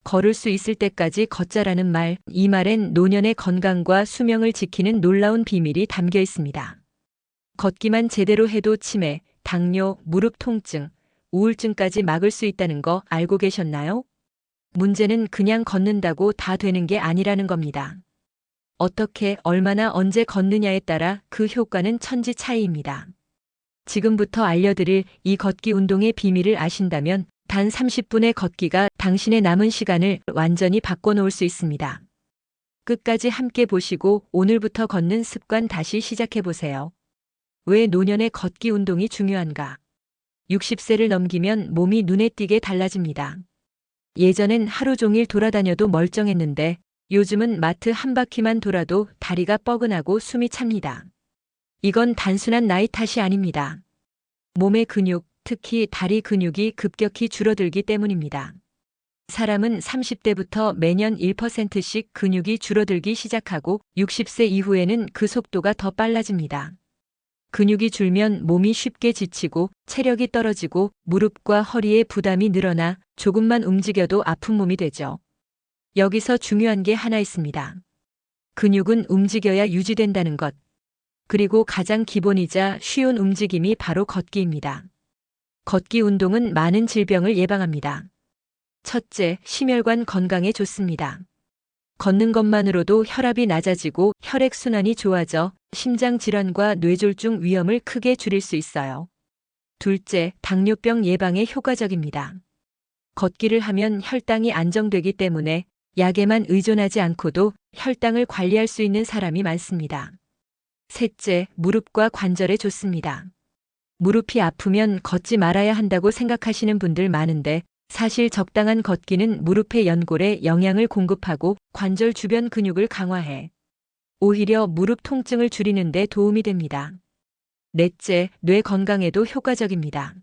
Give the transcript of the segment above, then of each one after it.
걸을 수 있을 때까지 걷자라는 말, 이 말엔 노년의 건강과 수명을 지키는 놀라운 비밀이 담겨 있습니다. 걷기만 제대로 해도 치매, 당뇨, 무릎 통증, 우울증까지 막을 수 있다는 거 알고 계셨나요? 문제는 그냥 걷는다고 다 되는 게 아니라는 겁니다. 어떻게, 얼마나, 언제 걷느냐에 따라 그 효과는 천지 차이입니다. 지금부터 알려드릴 이 걷기 운동의 비밀을 아신다면 단 30분의 걷기가 당신의 남은 시간을 완전히 바꿔놓을 수 있습니다. 끝까지 함께 보시고 오늘부터 걷는 습관 다시 시작해보세요. 왜 노년의 걷기 운동이 중요한가? 60세를 넘기면 몸이 눈에 띄게 달라집니다. 예전엔 하루 종일 돌아다녀도 멀쩡했는데 요즘은 마트 한 바퀴만 돌아도 다리가 뻐근하고 숨이 찹니다. 이건 단순한 나이 탓이 아닙니다. 몸의 근육, 특히 다리 근육이 급격히 줄어들기 때문입니다. 사람은 30대부터 매년 1%씩 근육이 줄어들기 시작하고 60세 이후에는 그 속도가 더 빨라집니다. 근육이 줄면 몸이 쉽게 지치고 체력이 떨어지고 무릎과 허리에 부담이 늘어나 조금만 움직여도 아픈 몸이 되죠. 여기서 중요한 게 하나 있습니다. 근육은 움직여야 유지된다는 것. 그리고 가장 기본이자 쉬운 움직임이 바로 걷기입니다. 걷기 운동은 많은 질병을 예방합니다. 첫째, 심혈관 건강에 좋습니다. 걷는 것만으로도 혈압이 낮아지고 혈액순환이 좋아져 심장 질환과 뇌졸중 위험을 크게 줄일 수 있어요. 둘째, 당뇨병 예방에 효과적입니다. 걷기를 하면 혈당이 안정되기 때문에 약에만 의존하지 않고도 혈당을 관리할 수 있는 사람이 많습니다. 셋째, 무릎과 관절에 좋습니다. 무릎이 아프면 걷지 말아야 한다고 생각하시는 분들 많은데 사실 적당한 걷기는 무릎의 연골에 영양을 공급하고 관절 주변 근육을 강화해 오히려 무릎 통증을 줄이는 데 도움이 됩니다. 넷째, 뇌 건강에도 효과적입니다.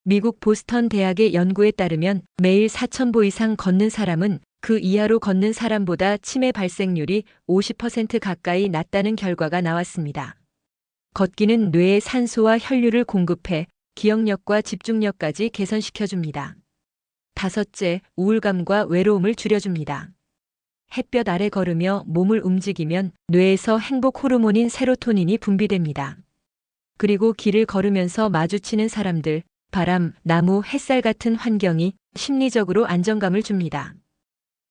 미국 보스턴 대학의 연구에 따르면 매일 4,000보 이상 걷는 사람은 그 이하로 걷는 사람보다 치매 발생률이 50% 가까이 낮다는 결과가 나왔습니다. 걷기는 뇌에 산소와 혈류를 공급해 기억력과 집중력까지 개선시켜줍니다. 다섯째, 우울감과 외로움을 줄여줍니다. 햇볕 아래 걸으며 몸을 움직이면 뇌에서 행복 호르몬인 세로토닌이 분비됩니다. 그리고 길을 걸으면서 마주치는 사람들, 바람, 나무, 햇살 같은 환경이 심리적으로 안정감을 줍니다.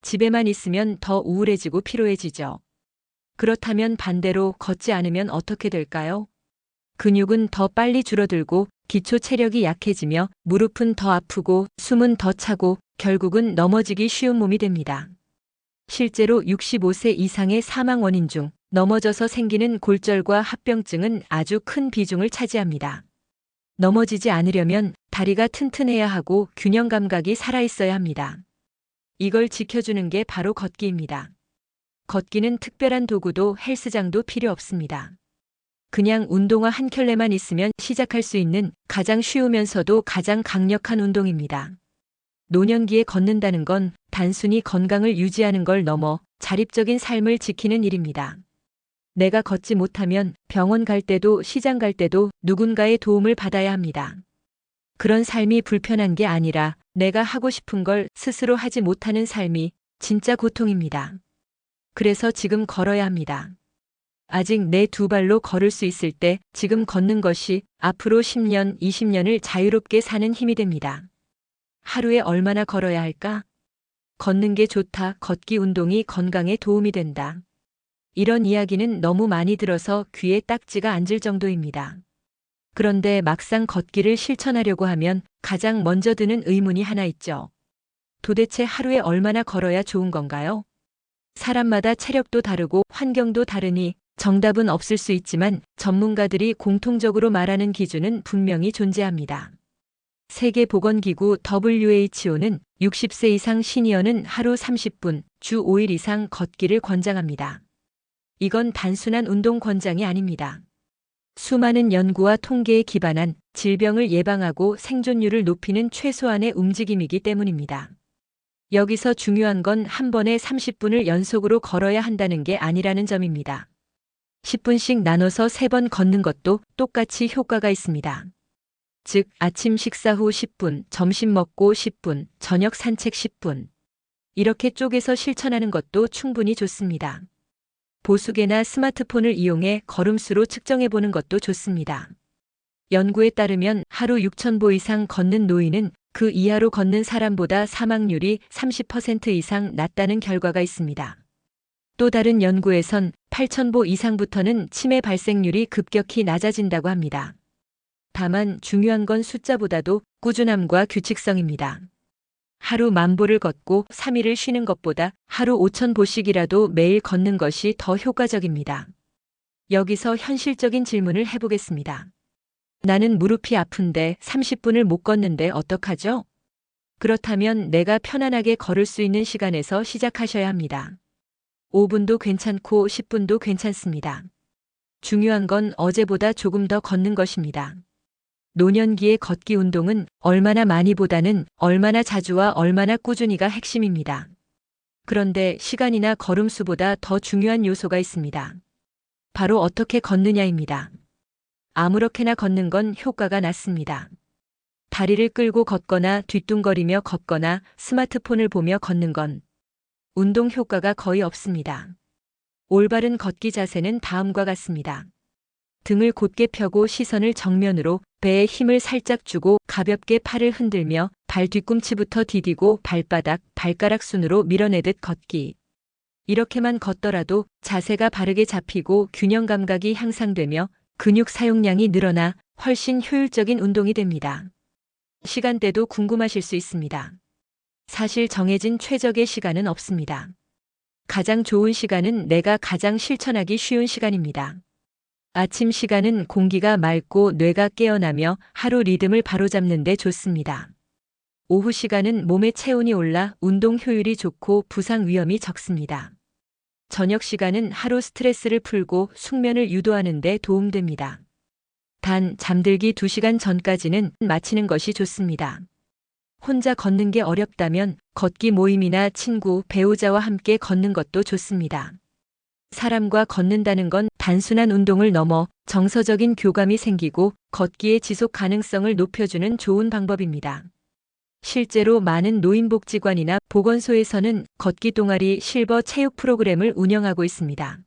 집에만 있으면 더 우울해지고 피로해지죠. 그렇다면 반대로 걷지 않으면 어떻게 될까요? 근육은 더 빨리 줄어들고 기초 체력이 약해지며 무릎은 더 아프고 숨은 더 차고 결국은 넘어지기 쉬운 몸이 됩니다. 실제로 65세 이상의 사망 원인 중 넘어져서 생기는 골절과 합병증은 아주 큰 비중을 차지합니다. 넘어지지 않으려면 다리가 튼튼해야 하고 균형 감각이 살아있어야 합니다. 이걸 지켜주는 게 바로 걷기입니다. 걷기는 특별한 도구도 헬스장도 필요 없습니다. 그냥 운동화 한 켤레만 있으면 시작할 수 있는 가장 쉬우면서도 가장 강력한 운동입니다. 노년기에 걷는다는 건 단순히 건강을 유지하는 걸 넘어 자립적인 삶을 지키는 일입니다. 내가 걷지 못하면 병원 갈 때도 시장 갈 때도 누군가의 도움을 받아야 합니다. 그런 삶이 불편한 게 아니라 내가 하고 싶은 걸 스스로 하지 못하는 삶이 진짜 고통입니다. 그래서 지금 걸어야 합니다. 아직 내 두 발로 걸을 수 있을 때 지금 걷는 것이 앞으로 10년, 20년을 자유롭게 사는 힘이 됩니다. 하루에 얼마나 걸어야 할까? 걷는 게 좋다. 걷기 운동이 건강에 도움이 된다. 이런 이야기는 너무 많이 들어서 귀에 딱지가 앉을 정도입니다. 그런데 막상 걷기를 실천하려고 하면 가장 먼저 드는 의문이 하나 있죠. 도대체 하루에 얼마나 걸어야 좋은 건가요? 사람마다 체력도 다르고 환경도 다르니 정답은 없을 수 있지만 전문가들이 공통적으로 말하는 기준은 분명히 존재합니다. 세계보건기구 WHO는 60세 이상 시니어는 하루 30분, 주 5일 이상 걷기를 권장합니다. 이건 단순한 운동 권장이 아닙니다. 수많은 연구와 통계에 기반한 질병을 예방하고 생존율을 높이는 최소한의 움직임이기 때문입니다. 여기서 중요한 건 한 번에 30분을 연속으로 걸어야 한다는 게 아니라는 점입니다. 10분씩 나눠서 3번 걷는 것도 똑같이 효과가 있습니다. 즉, 아침 식사 후 10분, 점심 먹고 10분, 저녁 산책 10분. 이렇게 쪼개서 실천하는 것도 충분히 좋습니다. 보수계나 스마트폰을 이용해 걸음수로 측정해 보는 것도 좋습니다. 연구에 따르면 하루 6,000보 이상 걷는 노인은 그 이하로 걷는 사람보다 사망률이 30% 이상 낮다는 결과가 있습니다. 또 다른 연구에선 8,000보 이상부터는 치매 발생률이 급격히 낮아진다고 합니다. 다만 중요한 건 숫자보다도 꾸준함과 규칙성입니다. 하루 10,000보를 걷고 3일을 쉬는 것보다 하루 5,000보씩이라도 매일 걷는 것이 더 효과적입니다. 여기서 현실적인 질문을 해보겠습니다. 나는 무릎이 아픈데 30분을 못 걷는데 어떡하죠? 그렇다면 내가 편안하게 걸을 수 있는 시간에서 시작하셔야 합니다. 5분도 괜찮고 10분도 괜찮습니다. 중요한 건 어제보다 조금 더 걷는 것입니다. 노년기의 걷기 운동은 얼마나 많이보다는 얼마나 자주와 얼마나 꾸준히가 핵심입니다. 그런데 시간이나 걸음수보다 더 중요한 요소가 있습니다. 바로 어떻게 걷느냐입니다. 아무렇게나 걷는 건 효과가 낮습니다. 다리를 끌고 걷거나 뒤뚱거리며 걷거나 스마트폰을 보며 걷는 건 운동 효과가 거의 없습니다. 올바른 걷기 자세는 다음과 같습니다. 등을 곧게 펴고 시선을 정면으로, 배에 힘을 살짝 주고 가볍게 팔을 흔들며 발 뒤꿈치부터 디디고 발바닥, 발가락 순으로 밀어내듯 걷기. 이렇게만 걷더라도 자세가 바르게 잡히고 균형 감각이 향상되며 근육 사용량이 늘어나 훨씬 효율적인 운동이 됩니다. 시간대도 궁금하실 수 있습니다. 사실 정해진 최적의 시간은 없습니다. 가장 좋은 시간은 내가 가장 실천하기 쉬운 시간입니다. 아침 시간은 공기가 맑고 뇌가 깨어나며 하루 리듬을 바로잡는 데 좋습니다. 오후 시간은 몸의 체온이 올라 운동 효율이 좋고 부상 위험이 적습니다. 저녁 시간은 하루 스트레스를 풀고 숙면을 유도하는 데 도움됩니다. 단 잠들기 2시간 전까지는 마치는 것이 좋습니다. 혼자 걷는 게 어렵다면 걷기 모임이나 친구, 배우자와 함께 걷는 것도 좋습니다. 사람과 걷는다는 건 단순한 운동을 넘어 정서적인 교감이 생기고 걷기의 지속 가능성을 높여주는 좋은 방법입니다. 실제로 많은 노인복지관이나 보건소에서는 걷기 동아리 실버 체육 프로그램을 운영하고 있습니다.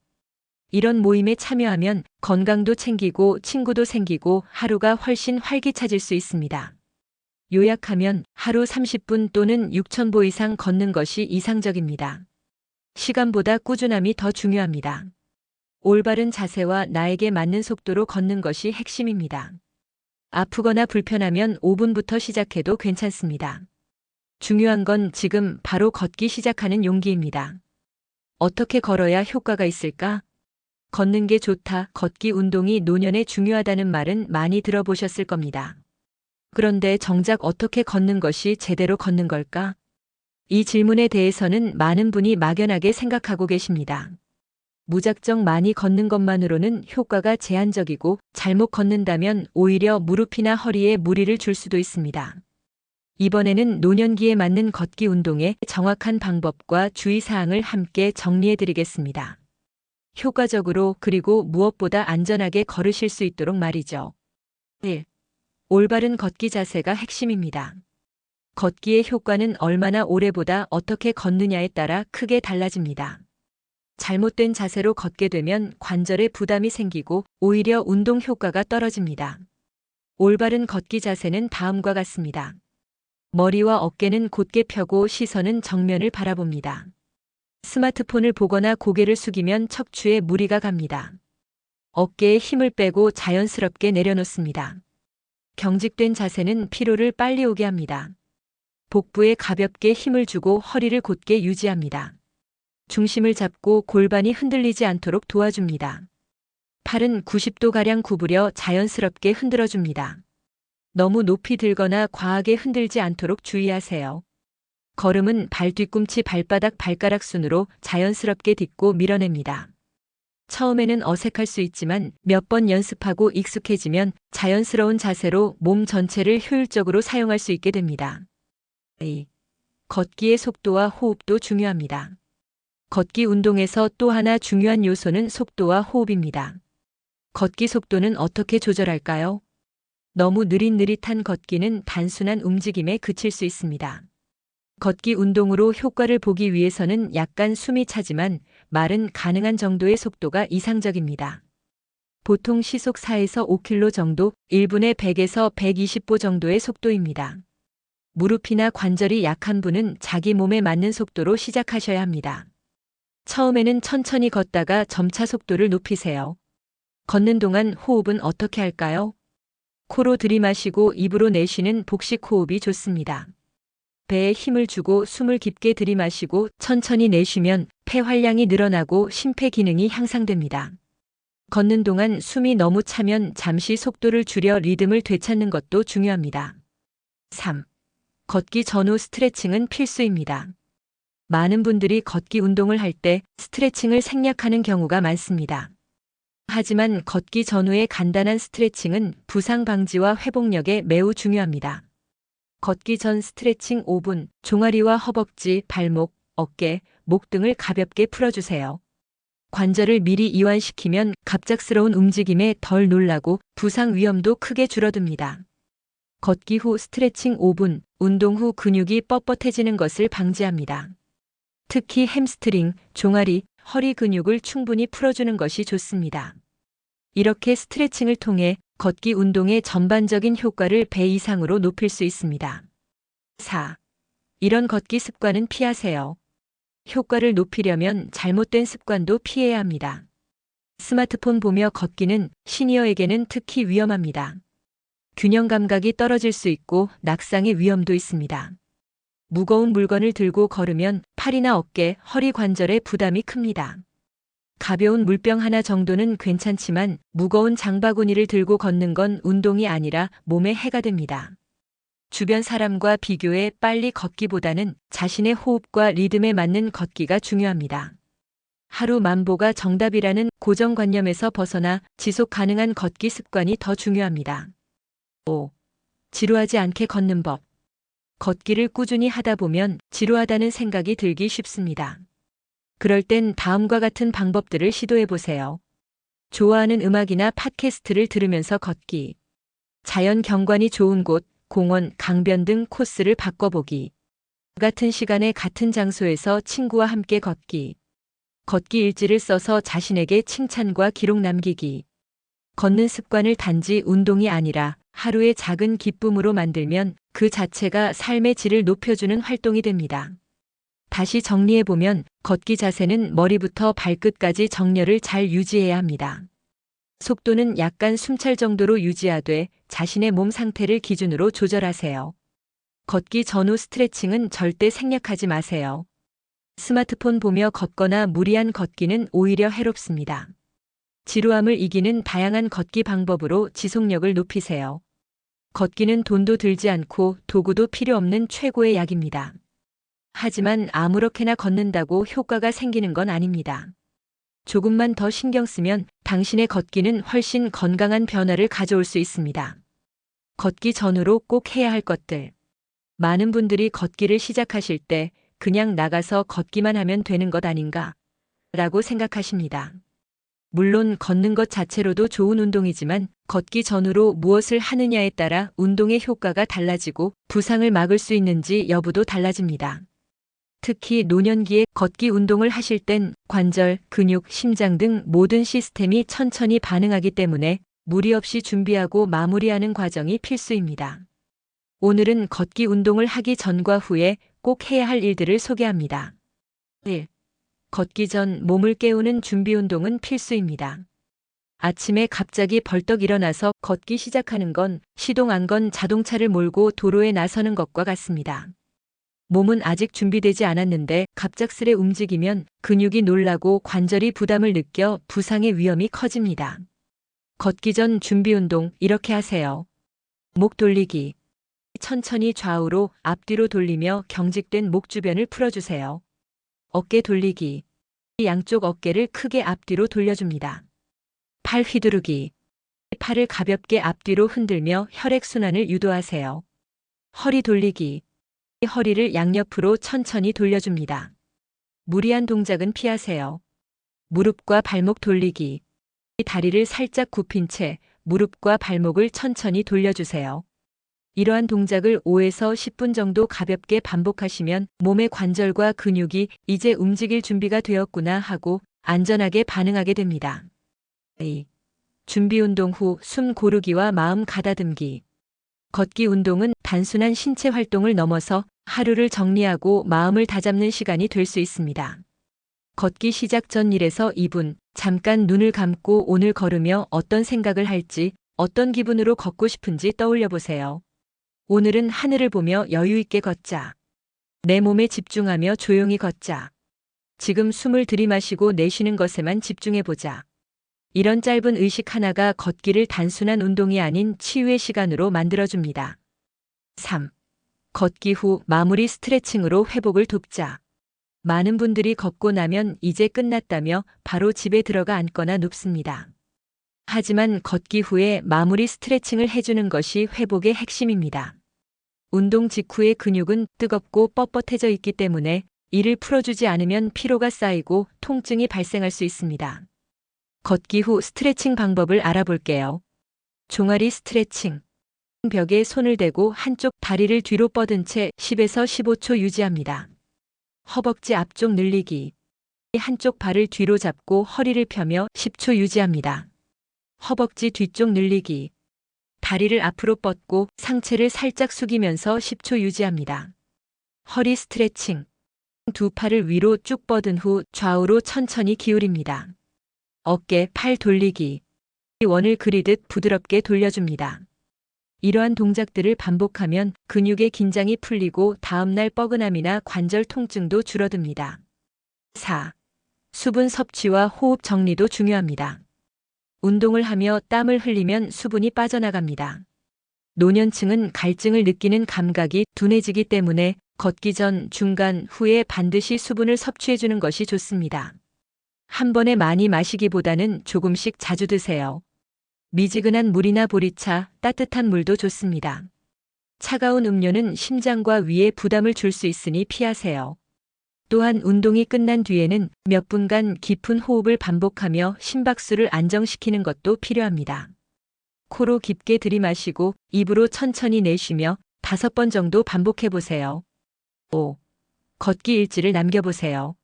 이런 모임에 참여하면 건강도 챙기고 친구도 생기고 하루가 훨씬 활기차질 수 있습니다. 요약하면 하루 30분 또는 6,000보 이상 걷는 것이 이상적입니다. 시간보다 꾸준함이 더 중요합니다. 올바른 자세와 나에게 맞는 속도로 걷는 것이 핵심입니다. 아프거나 불편하면 5분부터 시작해도 괜찮습니다. 중요한 건 지금 바로 걷기 시작하는 용기입니다. 어떻게 걸어야 효과가 있을까? 걷는 게 좋다, 걷기 운동이 노년에 중요하다는 말은 많이 들어보셨을 겁니다. 그런데 정작 어떻게 걷는 것이 제대로 걷는 걸까? 이 질문에 대해서는 많은 분이 막연하게 생각하고 계십니다. 무작정 많이 걷는 것만으로는 효과가 제한적이고 잘못 걷는다면 오히려 무릎이나 허리에 무리를 줄 수도 있습니다. 이번에는 노년기에 맞는 걷기 운동의 정확한 방법과 주의사항을 함께 정리해 드리겠습니다. 효과적으로 그리고 무엇보다 안전하게 걸으실 수 있도록 말이죠. 1. 올바른 걷기 자세가 핵심입니다. 걷기의 효과는 얼마나 오래보다 어떻게 걷느냐에 따라 크게 달라집니다. 잘못된 자세로 걷게 되면 관절에 부담이 생기고 오히려 운동 효과가 떨어집니다. 올바른 걷기 자세는 다음과 같습니다. 머리와 어깨는 곧게 펴고 시선은 정면을 바라봅니다. 스마트폰을 보거나 고개를 숙이면 척추에 무리가 갑니다. 어깨에 힘을 빼고 자연스럽게 내려놓습니다. 경직된 자세는 피로를 빨리 오게 합니다. 복부에 가볍게 힘을 주고 허리를 곧게 유지합니다. 중심을 잡고 골반이 흔들리지 않도록 도와줍니다. 팔은 90도가량 구부려 자연스럽게 흔들어줍니다. 너무 높이 들거나 과하게 흔들지 않도록 주의하세요. 걸음은 발 뒤꿈치 발바닥 발가락 순으로 자연스럽게 딛고 밀어냅니다. 처음에는 어색할 수 있지만 몇 번 연습하고 익숙해지면 자연스러운 자세로 몸 전체를 효율적으로 사용할 수 있게 됩니다. 2. 걷기의 속도와 호흡도 중요합니다. 걷기 운동에서 또 하나 중요한 요소는 속도와 호흡입니다. 걷기 속도는 어떻게 조절할까요? 너무 느릿느릿한 걷기는 단순한 움직임에 그칠 수 있습니다. 걷기 운동으로 효과를 보기 위해서는 약간 숨이 차지만 말은 가능한 정도의 속도가 이상적입니다. 보통 시속 4에서 5km 정도, 1분에 100에서 120보 정도의 속도입니다. 무릎이나 관절이 약한 분은 자기 몸에 맞는 속도로 시작하셔야 합니다. 처음에는 천천히 걷다가 점차 속도를 높이세요. 걷는 동안 호흡은 어떻게 할까요? 코로 들이마시고 입으로 내쉬는 복식 호흡이 좋습니다. 배에 힘을 주고 숨을 깊게 들이마시고 천천히 내쉬면 폐 활량이 늘어나고 심폐 기능이 향상됩니다. 걷는 동안 숨이 너무 차면 잠시 속도를 줄여 리듬을 되찾는 것도 중요합니다. 3. 걷기 전후 스트레칭은 필수입니다. 많은 분들이 걷기 운동을 할 때 스트레칭을 생략하는 경우가 많습니다. 하지만 걷기 전후의 간단한 스트레칭은 부상 방지와 회복력에 매우 중요합니다. 걷기 전 스트레칭 5분, 종아리와 허벅지, 발목, 어깨, 목 등을 가볍게 풀어주세요. 관절을 미리 이완시키면 갑작스러운 움직임에 덜 놀라고 부상 위험도 크게 줄어듭니다. 걷기 후 스트레칭 5분, 운동 후 근육이 뻣뻣해지는 것을 방지합니다. 특히 햄스트링, 종아리, 허리 근육을 충분히 풀어주는 것이 좋습니다. 이렇게 스트레칭을 통해 걷기 운동의 전반적인 효과를 배 이상으로 높일 수 있습니다. 4. 이런 걷기 습관은 피하세요. 효과를 높이려면 잘못된 습관도 피해야 합니다. 스마트폰 보며 걷기는 시니어에게는 특히 위험합니다. 균형 감각이 떨어질 수 있고 낙상의 위험도 있습니다. 무거운 물건을 들고 걸으면 팔이나 어깨, 허리 관절에 부담이 큽니다. 가벼운 물병 하나 정도는 괜찮지만 무거운 장바구니를 들고 걷는 건 운동이 아니라 몸에 해가 됩니다. 주변 사람과 비교해 빨리 걷기보다는 자신의 호흡과 리듬에 맞는 걷기가 중요합니다. 하루 만보가 정답이라는 고정관념에서 벗어나 지속 가능한 걷기 습관이 더 중요합니다. 5. 지루하지 않게 걷는 법. 걷기를 꾸준히 하다 보면 지루하다는 생각이 들기 쉽습니다. 그럴 땐 다음과 같은 방법들을 시도해 보세요. 좋아하는 음악이나 팟캐스트를 들으면서 걷기. 자연 경관이 좋은 곳, 공원, 강변 등 코스를 바꿔보기. 같은 시간에 같은 장소에서 친구와 함께 걷기. 걷기 일지를 써서 자신에게 칭찬과 기록 남기기. 걷는 습관을 단지 운동이 아니라 하루의 작은 기쁨으로 만들면 그 자체가 삶의 질을 높여주는 활동이 됩니다. 다시 정리해보면 걷기 자세는 머리부터 발끝까지 정렬을 잘 유지해야 합니다. 속도는 약간 숨찰 정도로 유지하되 자신의 몸 상태를 기준으로 조절하세요. 걷기 전후 스트레칭은 절대 생략하지 마세요. 스마트폰 보며 걷거나 무리한 걷기는 오히려 해롭습니다. 지루함을 이기는 다양한 걷기 방법으로 지속력을 높이세요. 걷기는 돈도 들지 않고 도구도 필요 없는 최고의 약입니다. 하지만 아무렇게나 걷는다고 효과가 생기는 건 아닙니다. 조금만 더 신경 쓰면 당신의 걷기는 훨씬 건강한 변화를 가져올 수 있습니다. 걷기 전후로 꼭 해야 할 것들. 많은 분들이 걷기를 시작하실 때 그냥 나가서 걷기만 하면 되는 것 아닌가 라고 생각하십니다. 물론 걷는 것 자체로도 좋은 운동이지만 걷기 전후로 무엇을 하느냐에 따라 운동의 효과가 달라지고 부상을 막을 수 있는지 여부도 달라집니다. 특히 노년기에 걷기 운동을 하실 땐 관절, 근육, 심장 등 모든 시스템이 천천히 반응하기 때문에 무리 없이 준비하고 마무리하는 과정이 필수입니다. 오늘은 걷기 운동을 하기 전과 후에 꼭 해야 할 일들을 소개합니다. 1. 걷기 전 몸을 깨우는 준비 운동은 필수입니다. 아침에 갑자기 벌떡 일어나서 걷기 시작하는 건 시동 안 건 자동차를 몰고 도로에 나서는 것과 같습니다. 몸은 아직 준비되지 않았는데 갑작스레 움직이면 근육이 놀라고 관절이 부담을 느껴 부상의 위험이 커집니다. 걷기 전 준비 운동 이렇게 하세요. 목 돌리기. 천천히 좌우로 앞뒤로 돌리며 경직된 목 주변을 풀어주세요. 어깨 돌리기. 양쪽 어깨를 크게 앞뒤로 돌려줍니다. 팔 휘두르기. 팔을 가볍게 앞뒤로 흔들며 혈액순환을 유도하세요. 허리 돌리기. 허리를 양옆으로 천천히 돌려줍니다. 무리한 동작은 피하세요. 무릎과 발목 돌리기. 다리를 살짝 굽힌 채 무릎과 발목을 천천히 돌려주세요. 이러한 동작을 5에서 10분 정도 가볍게 반복하시면 몸의 관절과 근육이 이제 움직일 준비가 되었구나 하고 안전하게 반응하게 됩니다. A. 준비 운동 후 숨 고르기와 마음 가다듬기. 걷기 운동은 단순한 신체 활동을 넘어서 하루를 정리하고 마음을 다잡는 시간이 될 수 있습니다. 걷기 시작 전 1에서 2분, 잠깐 눈을 감고 오늘 걸으며 어떤 생각을 할지, 어떤 기분으로 걷고 싶은지 떠올려 보세요. 오늘은 하늘을 보며 여유 있게 걷자. 내 몸에 집중하며 조용히 걷자. 지금 숨을 들이마시고 내쉬는 것에만 집중해 보자. 이런 짧은 의식 하나가 걷기를 단순한 운동이 아닌 치유의 시간으로 만들어줍니다. 3. 걷기 후 마무리 스트레칭으로 회복을 돕자. 많은 분들이 걷고 나면 이제 끝났다며 바로 집에 들어가 앉거나 눕습니다. 하지만 걷기 후에 마무리 스트레칭을 해주는 것이 회복의 핵심입니다. 운동 직후의 근육은 뜨겁고 뻣뻣해져 있기 때문에 이를 풀어주지 않으면 피로가 쌓이고 통증이 발생할 수 있습니다. 걷기 후 스트레칭 방법을 알아볼게요. 종아리 스트레칭. 벽에 손을 대고 한쪽 다리를 뒤로 뻗은 채 10에서 15초 유지합니다. 허벅지 앞쪽 늘리기. 한쪽 발을 뒤로 잡고 허리를 펴며 10초 유지합니다. 허벅지 뒤쪽 늘리기. 다리를 앞으로 뻗고 상체를 살짝 숙이면서 10초 유지합니다. 허리 스트레칭. 두 팔을 위로 쭉 뻗은 후 좌우로 천천히 기울입니다. 어깨, 팔 돌리기. 원을 그리듯 부드럽게 돌려줍니다. 이러한 동작들을 반복하면 근육의 긴장이 풀리고 다음날 뻐근함이나 관절 통증도 줄어듭니다. 4. 수분 섭취와 호흡 정리도 중요합니다. 운동을 하며 땀을 흘리면 수분이 빠져나갑니다. 노년층은 갈증을 느끼는 감각이 둔해지기 때문에 걷기 전, 중간, 후에 반드시 수분을 섭취해주는 것이 좋습니다. 한 번에 많이 마시기보다는 조금씩 자주 드세요. 미지근한 물이나 보리차, 따뜻한 물도 좋습니다. 차가운 음료는 심장과 위에 부담을 줄 수 있으니 피하세요. 또한 운동이 끝난 뒤에는 몇 분간 깊은 호흡을 반복하며 심박수를 안정시키는 것도 필요합니다. 코로 깊게 들이마시고 입으로 천천히 내쉬며 5번 정도 반복해 보세요. 5. 걷기 일지를 남겨보세요.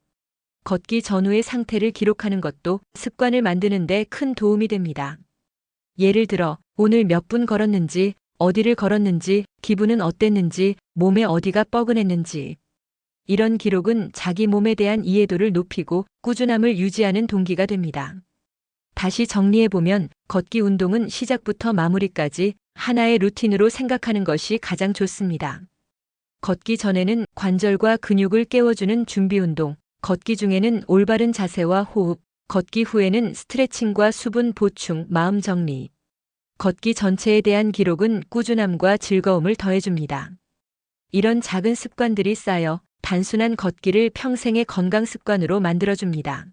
걷기 전후의 상태를 기록하는 것도 습관을 만드는 데 큰 도움이 됩니다. 예를 들어 오늘 몇 분 걸었는지, 어디를 걸었는지, 기분은 어땠는지, 몸에 어디가 뻐근했는지. 이런 기록은 자기 몸에 대한 이해도를 높이고 꾸준함을 유지하는 동기가 됩니다. 다시 정리해보면 걷기 운동은 시작부터 마무리까지 하나의 루틴으로 생각하는 것이 가장 좋습니다. 걷기 전에는 관절과 근육을 깨워주는 준비 운동, 걷기 중에는 올바른 자세와 호흡, 걷기 후에는 스트레칭과 수분 보충, 마음 정리. 걷기 전체에 대한 기록은 꾸준함과 즐거움을 더해줍니다. 이런 작은 습관들이 쌓여 단순한 걷기를 평생의 건강 습관으로 만들어줍니다.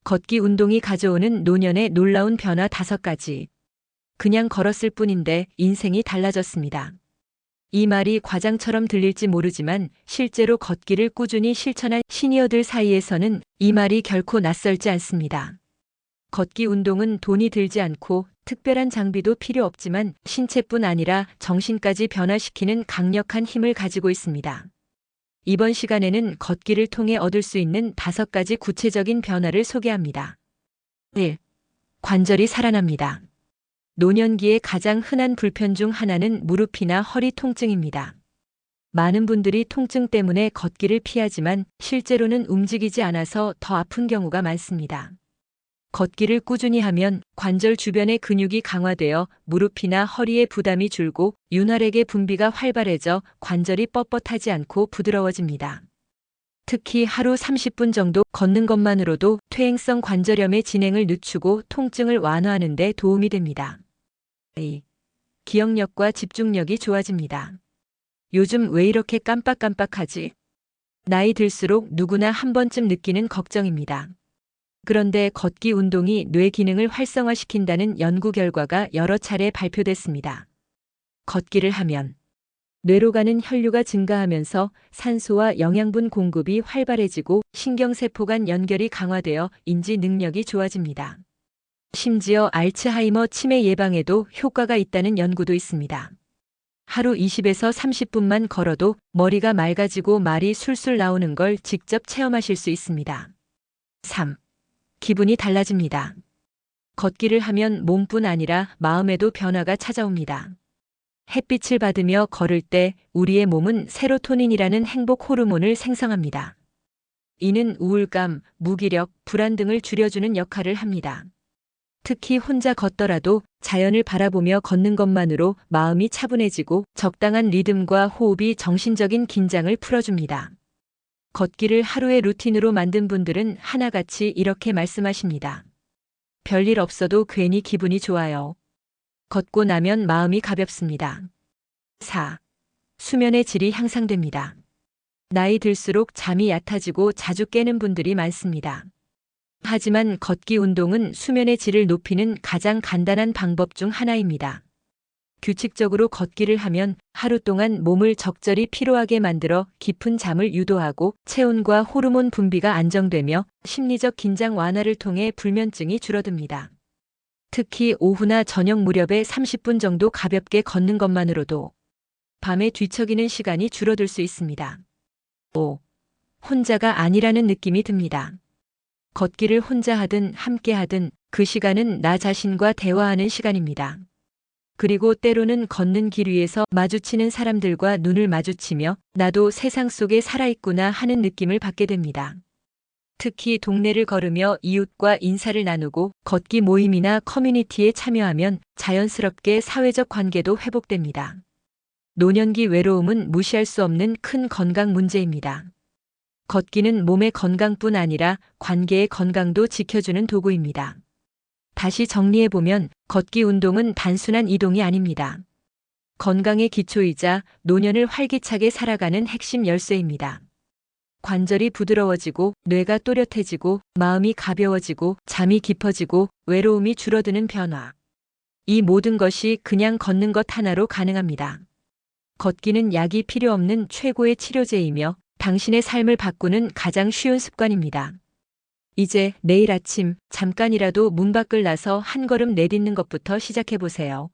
걷기 운동이 가져오는 노년의 놀라운 변화 5가지. 그냥 걸었을 뿐인데 인생이 달라졌습니다. 이 말이 과장처럼 들릴지 모르지만 실제로 걷기를 꾸준히 실천한 시니어들 사이에서는 이 말이 결코 낯설지 않습니다. 걷기 운동은 돈이 들지 않고 특별한 장비도 필요 없지만 신체뿐 아니라 정신까지 변화시키는 강력한 힘을 가지고 있습니다. 이번 시간에는 걷기를 통해 얻을 수 있는 5가지 구체적인 변화를 소개합니다. 1. 관절이 살아납니다. 노년기의 가장 흔한 불편 중 하나는 무릎이나 허리 통증입니다. 많은 분들이 통증 때문에 걷기를 피하지만 실제로는 움직이지 않아서 더 아픈 경우가 많습니다. 걷기를 꾸준히 하면 관절 주변의 근육이 강화되어 무릎이나 허리의 부담이 줄고 윤활액의 분비가 활발해져 관절이 뻣뻣하지 않고 부드러워집니다. 특히 하루 30분 정도 걷는 것만으로도 퇴행성 관절염의 진행을 늦추고 통증을 완화하는 데 도움이 됩니다. 2. 기억력과 집중력이 좋아집니다. 요즘 왜 이렇게 깜빡깜빡하지? 나이 들수록 누구나 한 번쯤 느끼는 걱정입니다. 그런데 걷기 운동이 뇌 기능을 활성화시킨다는 연구 결과가 여러 차례 발표됐습니다. 걷기를 하면 뇌로 가는 혈류가 증가하면서 산소와 영양분 공급이 활발해지고 신경세포 간 연결이 강화되어 인지 능력이 좋아집니다. 심지어 알츠하이머 치매 예방에도 효과가 있다는 연구도 있습니다. 하루 20에서 30분만 걸어도 머리가 맑아지고 말이 술술 나오는 걸 직접 체험하실 수 있습니다. 3. 기분이 달라집니다. 걷기를 하면 몸뿐 아니라 마음에도 변화가 찾아옵니다. 햇빛을 받으며 걸을 때 우리의 몸은 세로토닌이라는 행복 호르몬을 생성합니다. 이는 우울감, 무기력, 불안 등을 줄여주는 역할을 합니다. 특히 혼자 걷더라도 자연을 바라보며 걷는 것만으로 마음이 차분해지고 적당한 리듬과 호흡이 정신적인 긴장을 풀어줍니다. 걷기를 하루의 루틴으로 만든 분들은 하나같이 이렇게 말씀하십니다. 별일 없어도 괜히 기분이 좋아요. 걷고 나면 마음이 가볍습니다. 4. 수면의 질이 향상됩니다. 나이 들수록 잠이 얕아지고 자주 깨는 분들이 많습니다. 하지만 걷기 운동은 수면의 질을 높이는 가장 간단한 방법 중 하나입니다. 규칙적으로 걷기를 하면 하루 동안 몸을 적절히 피로하게 만들어 깊은 잠을 유도하고 체온과 호르몬 분비가 안정되며 심리적 긴장 완화를 통해 불면증이 줄어듭니다. 특히 오후나 저녁 무렵에 30분 정도 가볍게 걷는 것만으로도 밤에 뒤척이는 시간이 줄어들 수 있습니다. 5. 혼자가 아니라는 느낌이 듭니다. 걷기를 혼자 하든 함께 하든 그 시간은 나 자신과 대화하는 시간입니다. 그리고 때로는 걷는 길 위에서 마주치는 사람들과 눈을 마주치며 나도 세상 속에 살아있구나 하는 느낌을 받게 됩니다. 특히 동네를 걸으며 이웃과 인사를 나누고 걷기 모임이나 커뮤니티에 참여하면 자연스럽게 사회적 관계도 회복됩니다. 노년기 외로움은 무시할 수 없는 큰 건강 문제입니다. 걷기는 몸의 건강뿐 아니라 관계의 건강도 지켜주는 도구입니다. 다시 정리해보면 걷기 운동은 단순한 이동이 아닙니다. 건강의 기초이자 노년을 활기차게 살아가는 핵심 열쇠입니다. 관절이 부드러워지고 뇌가 또렷해지고 마음이 가벼워지고 잠이 깊어지고 외로움이 줄어드는 변화. 이 모든 것이 그냥 걷는 것 하나로 가능합니다. 걷기는 약이 필요 없는 최고의 치료제이며 당신의 삶을 바꾸는 가장 쉬운 습관입니다. 이제 내일 아침 잠깐이라도 문 밖을 나서 한 걸음 내딛는 것부터 시작해보세요.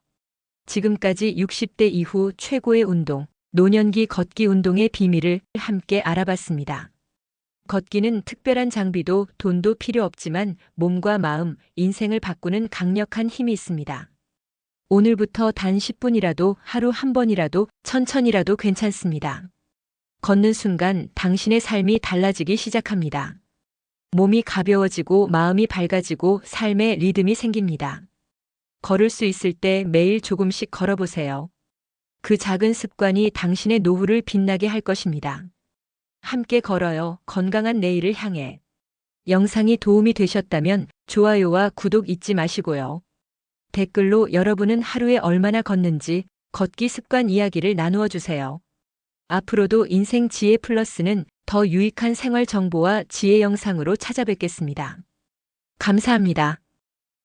지금까지 60대 이후 최고의 운동, 노년기 걷기 운동의 비밀을 함께 알아봤습니다. 걷기는 특별한 장비도 돈도 필요 없지만 몸과 마음, 인생을 바꾸는 강력한 힘이 있습니다. 오늘부터 단 10분이라도 하루 한 번이라도 천천히라도 괜찮습니다. 걷는 순간 당신의 삶이 달라지기 시작합니다. 몸이 가벼워지고 마음이 밝아지고 삶의 리듬이 생깁니다. 걸을 수 있을 때 매일 조금씩 걸어보세요. 그 작은 습관이 당신의 노후를 빛나게 할 것입니다. 함께 걸어요. 건강한 내일을 향해. 영상이 도움이 되셨다면 좋아요와 구독 잊지 마시고요. 댓글로 여러분은 하루에 얼마나 걷는지 걷기 습관 이야기를 나누어 주세요. 앞으로도 인생 지혜 플러스는 더 유익한 생활 정보와 지혜 영상으로 찾아뵙겠습니다. 감사합니다.